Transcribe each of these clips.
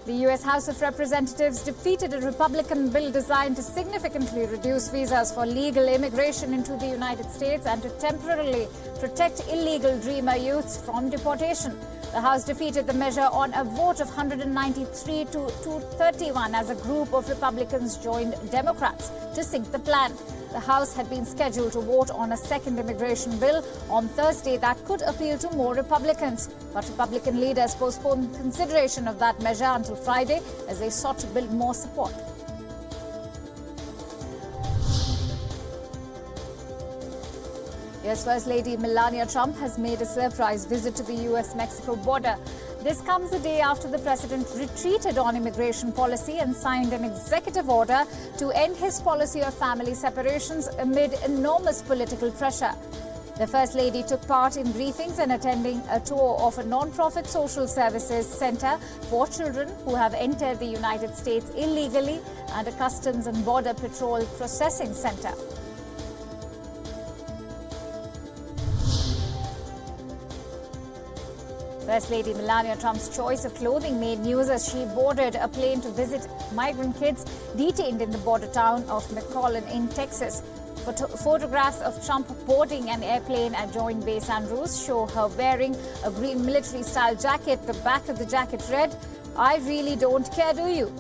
The U.S. House of Representatives defeated a Republican bill designed to significantly reduce visas for legal immigration into the United States and to temporarily protect illegal dreamer youths from deportation. The House defeated the measure on a vote of 193 to 231 as a group of Republicans joined Democrats to sink the plan. The House had been scheduled to vote on a second immigration bill on Thursday that could appeal to more Republicans. But Republican leaders postponed consideration of that measure until Friday as they sought to build more support. US First Lady Melania Trump has made a surprise visit to the US-Mexico border. This comes a day after the president retreated on immigration policy and signed an executive order to end his policy of family separations amid enormous political pressure. The First Lady took part in briefings and attending a tour of a non-profit social services center for children who have entered the United States illegally and a Customs and Border Patrol processing center. First Lady Melania Trump's choice of clothing made news as she boarded a plane to visit migrant kids detained in the border town of McAllen in Texas. Photographs of Trump boarding an airplane at Joint Base Andrews show her wearing a green military-style jacket. The back of the jacket read, "I really don't care, do you?"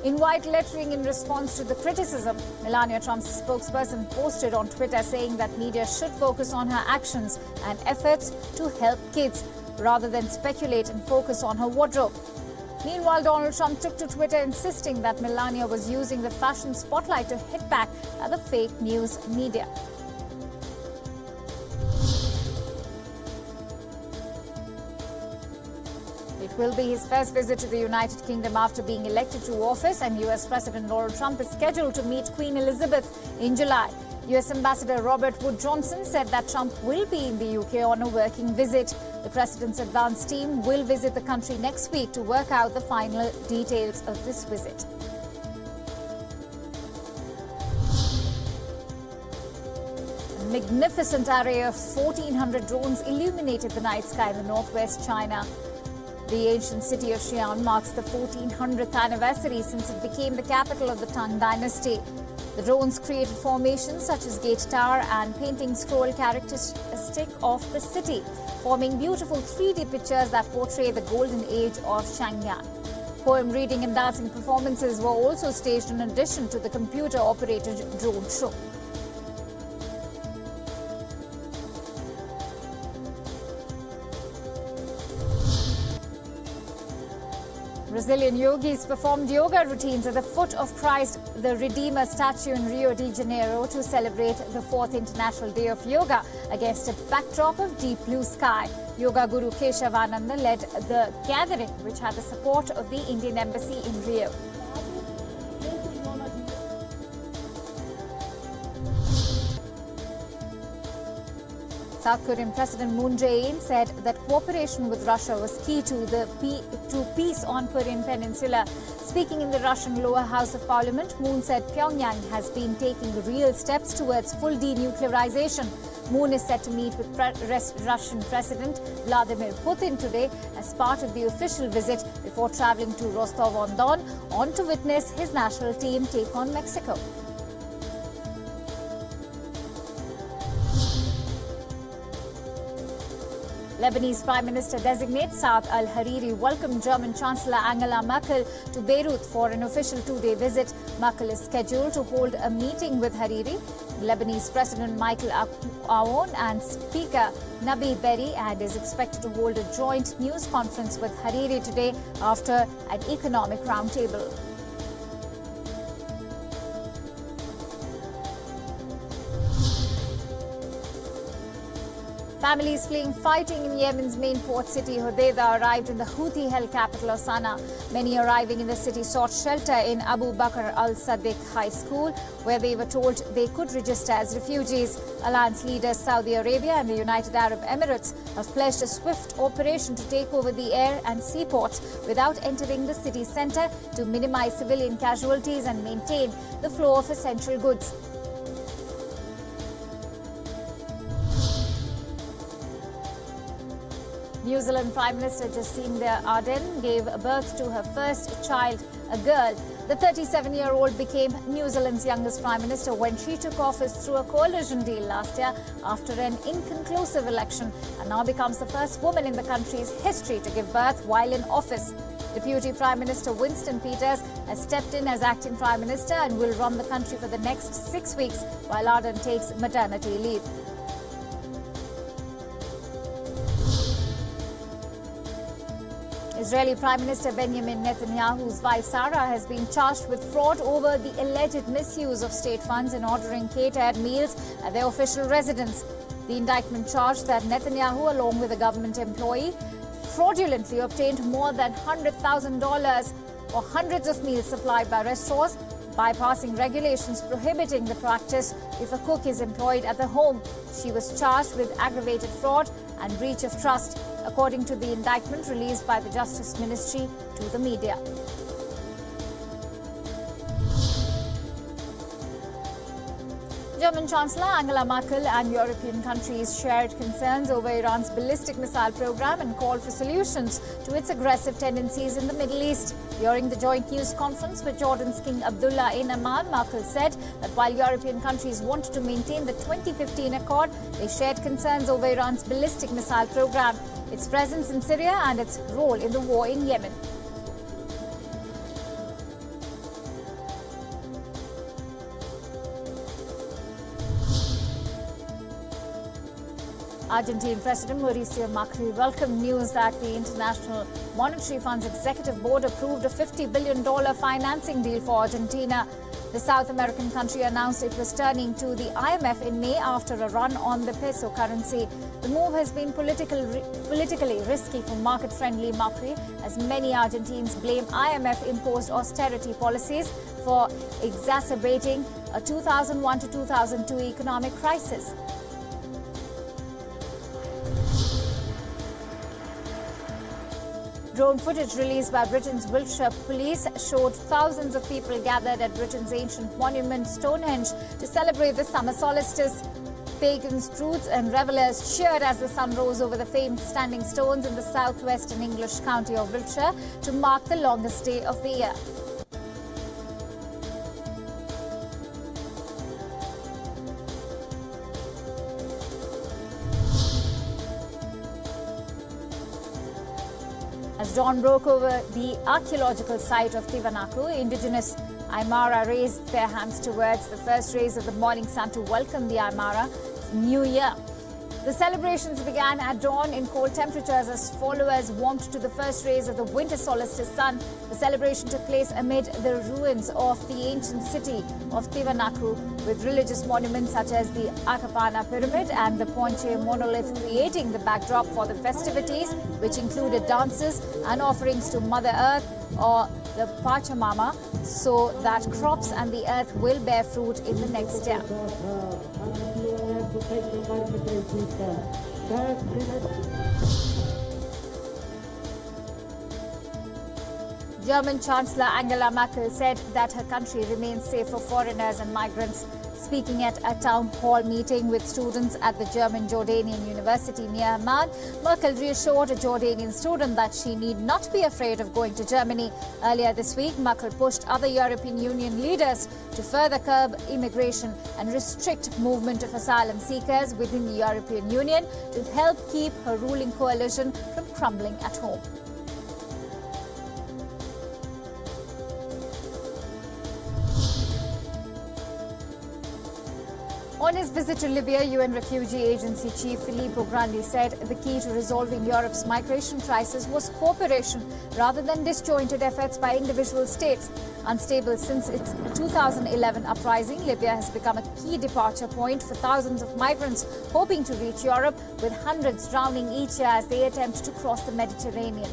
In white lettering in response to the criticism, Melania Trump's spokesperson posted on Twitter saying that media should focus on her actions and efforts to help kids, rather than speculate and focus on her wardrobe. Meanwhile, Donald Trump took to Twitter insisting that Melania was using the fashion spotlight to hit back at the fake news media. It will be his first visit to the United Kingdom after being elected to office, and US President Donald Trump is scheduled to meet Queen Elizabeth in July. US Ambassador Robert Wood Johnson said that Trump will be in the UK on a working visit. The president's advance team will visit the country next week to work out the final details of this visit. A magnificent array of 1,400 drones illuminated the night sky in the northwest China. The ancient city of Xi'an marks the 1400th anniversary since it became the capital of the Tang dynasty. The drones created formations such as Gate Tower and painting scroll characteristic of the city, forming beautiful 3D pictures that portray the golden age of Shangyan. Poem reading and dancing performances were also staged in addition to the computer-operated drone show. Brazilian yogis performed yoga routines at the foot of Christ the Redeemer statue in Rio de Janeiro to celebrate the 4th International Day of Yoga against a backdrop of deep blue sky. Yoga Guru Keshavananda led the gathering, which had the support of the Indian Embassy in Rio. South Korean President Moon Jae-in said that cooperation with Russia was key to peace on Korean Peninsula. Speaking in the Russian lower house of parliament, Moon said Pyongyang has been taking real steps towards full denuclearization. Moon is set to meet with Russian President Vladimir Putin today as part of the official visit before traveling to Rostov-on-Don to witness his national team take on Mexico. Lebanese Prime Minister-designate Saad al-Hariri welcomed German Chancellor Angela Merkel to Beirut for an official two-day visit. Merkel is scheduled to hold a meeting with Hariri, Lebanese President Michael Aoun and Speaker Nabi Berri, and is expected to hold a joint news conference with Hariri today after an economic roundtable. Families fleeing fighting in Yemen's main port city, HODEIDAH, arrived in the Houthi-held capital of Sana'a. Many arriving in the city sought shelter in Abu Bakr al-Sadiq High School, where they were told they could register as refugees. Alliance leaders Saudi Arabia and the United Arab Emirates have pledged a swift operation to take over the air and seaports without entering the city centre to minimize civilian casualties and maintain the flow of essential goods. New Zealand Prime Minister Jacinda Ardern gave birth to her first child, a girl. The 37-year-old became New Zealand's youngest Prime Minister when she took office through a coalition deal last year after an inconclusive election, and now becomes the first woman in the country's history to give birth while in office. Deputy Prime Minister Winston Peters has stepped in as acting Prime Minister and will run the country for the next 6 weeks while Ardern takes maternity leave. Israeli Prime Minister Benjamin Netanyahu's wife Sarah has been charged with fraud over the alleged misuse of state funds in ordering catered meals at their official residence. The indictment charged that Netanyahu, along with a government employee, fraudulently obtained more than $100,000 for hundreds of meals supplied by restaurants, bypassing regulations prohibiting the practice if a cook is employed at the home. She was charged with aggravated fraud and breach of trust, according to the indictment released by the Justice Ministry to the media. German Chancellor Angela Merkel and European countries shared concerns over Iran's ballistic missile program and called for solutions to its aggressive tendencies in the Middle East. During the joint news conference with Jordan's King Abdullah in Amman, Merkel said that while European countries wanted to maintain the 2015 accord, they shared concerns over Iran's ballistic missile program, its presence in Syria and its role in the war in Yemen. Argentine President Mauricio Macri welcomed news that the International Monetary Fund's Executive Board approved a $50 billion financing deal for Argentina. The South American country announced it was turning to the IMF in May after a run on the peso currency. The move has been politically risky for market-friendly Macri, as many Argentines blame IMF-imposed austerity policies for exacerbating a 2001 to 2002 economic crisis. Drone footage released by Britain's Wiltshire police showed thousands of people gathered at Britain's ancient monument Stonehenge to celebrate the summer solstice. Pagans, druids and revellers cheered as the sun rose over the famed standing stones in the southwestern English county of Wiltshire to mark the longest day of the year. As dawn broke over the archaeological site of Tiwanaku, indigenous Aymara raised their hands towards the first rays of the morning sun to welcome the Aymara New Year. The celebrations began at dawn in cold temperatures as followers warmed to the first rays of the winter solstice sun. The celebration took place amid the ruins of the ancient city of Tiwanaku, with religious monuments such as the Akapana Pyramid and the Ponche monolith creating the backdrop for the festivities, which included dances and offerings to Mother Earth or the Pachamama, so that crops and the earth will bear fruit in the next year. German Chancellor Angela Merkel said that her country remains safe for foreigners and migrants. Speaking at a town hall meeting with students at the German-Jordanian University near Amman, Merkel reassured a Jordanian student that she need not be afraid of going to Germany. Earlier this week, Merkel pushed other European Union leaders to further curb immigration and restrict movement of asylum seekers within the European Union to help keep her ruling coalition from crumbling at home. On his visit to Libya, UN Refugee Agency Chief Filippo Grandi said the key to resolving Europe's migration crisis was cooperation rather than disjointed efforts by individual states. Unstable since its 2011 uprising, Libya has become a key departure point for thousands of migrants hoping to reach Europe, with hundreds drowning each year as they attempt to cross the Mediterranean.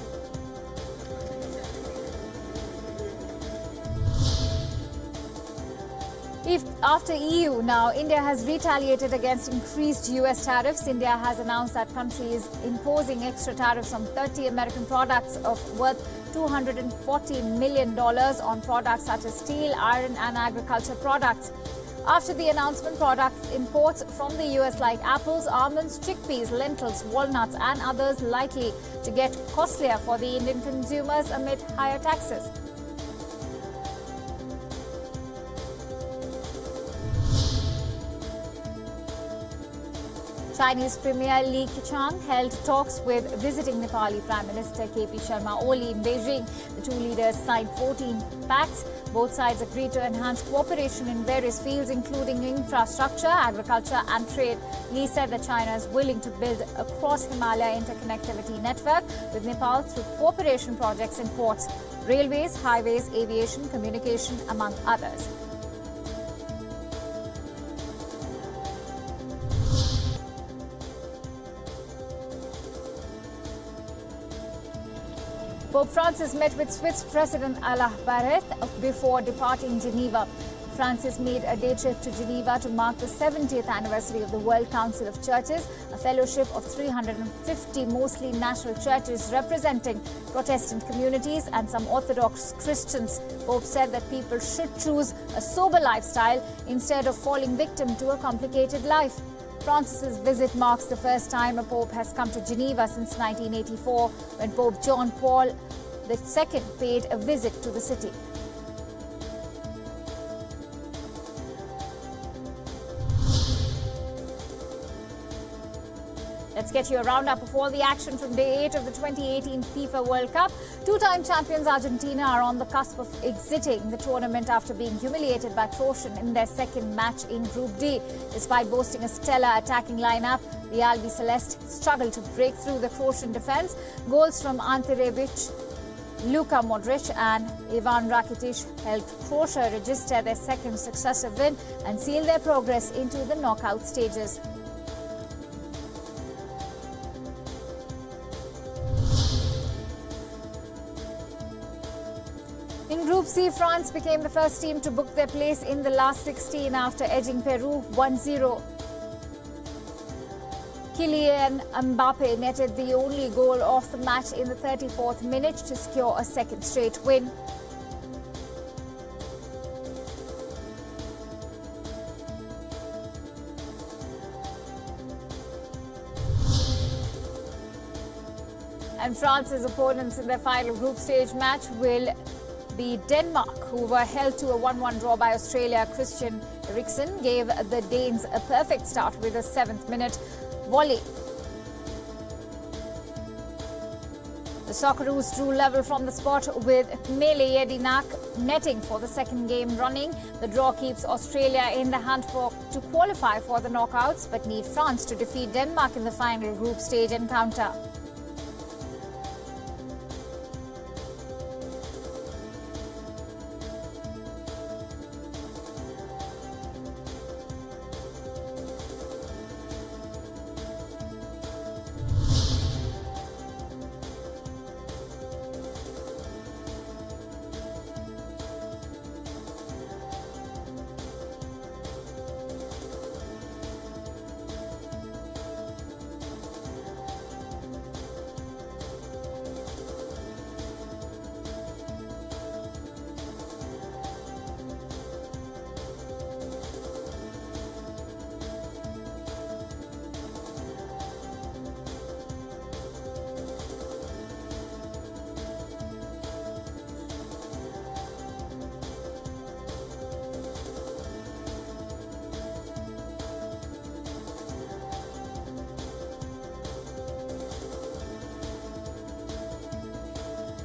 After EU now, India has retaliated against increased US tariffs. India has announced that country is imposing extra tariffs on 30 American products worth $240 million on products such as steel, iron and agriculture products. After the announcement, product imports from the US like apples, almonds, chickpeas, lentils, walnuts and others likely to get costlier for the Indian consumers amid higher taxes. Chinese Premier Li Keqiang held talks with visiting Nepali Prime Minister KP Sharma Oli in Beijing. The two leaders signed 14 pacts. Both sides agreed to enhance cooperation in various fields, including infrastructure, agriculture and trade. Li said that China is willing to build a cross-Himalaya interconnectivity network with Nepal through cooperation projects in ports, railways, highways, aviation, communication, among others. Pope Francis met with Swiss President Alain Berset before departing Geneva. Francis made a day trip to Geneva to mark the 70th anniversary of the World Council of Churches, a fellowship of 350 mostly national churches representing Protestant communities and some Orthodox Christians. Pope said that people should choose a sober lifestyle instead of falling victim to a complicated life. Francis's visit marks the first time a pope has come to Geneva since 1984, when Pope John Paul II paid a visit to the city. Let's get you a roundup of all the action from Day 8 of the 2018 FIFA World Cup. Two-time champions Argentina are on the cusp of exiting the tournament after being humiliated by Croatia in their second match in Group D. Despite boasting a stellar attacking lineup, the Albiceleste struggled to break through the Croatian defence. Goals from Ante Rebic, Luka Modric and Ivan Rakitic helped Croatia register their second successive win and seal their progress into the knockout stages. In Group C, France became the first team to book their place in the last 16 after edging Peru 1-0. Kylian Mbappe netted the only goal of the match in the 34th minute to secure a second straight win. And France's opponents in their final group stage match will be Denmark, who were held to a 1-1 draw by Australia. Christian Eriksen gave the Danes a perfect start with a 7th-minute volley. The Socceroos drew level from the spot with Mele Jedinak netting for the second game running. The draw keeps Australia in the hunt to qualify for the knockouts, but need France to defeat Denmark in the final group stage encounter.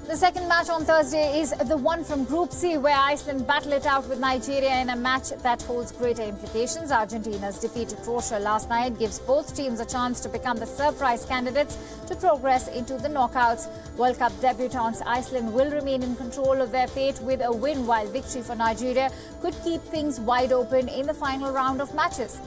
The second match on Thursday is the one from Group C, where Iceland battle it out with Nigeria in a match that holds greater implications. Argentina's defeat to Croatia last night gives both teams a chance to become the surprise candidates to progress into the knockouts. World Cup debutants Iceland will remain in control of their fate with a win, while victory for Nigeria could keep things wide open in the final round of matches.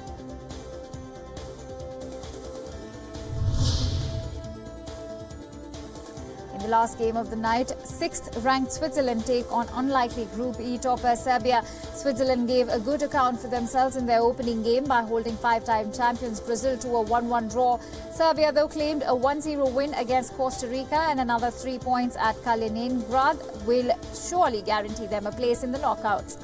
In the last game of the night, 6th-ranked Switzerland take on unlikely Group E topper Serbia. Switzerland gave a good account for themselves in their opening game by holding 5-time champions Brazil to a 1-1 draw. Serbia, though, claimed a 1-0 win against Costa Rica, and another 3 points at Kaliningrad will surely guarantee them a place in the knockouts.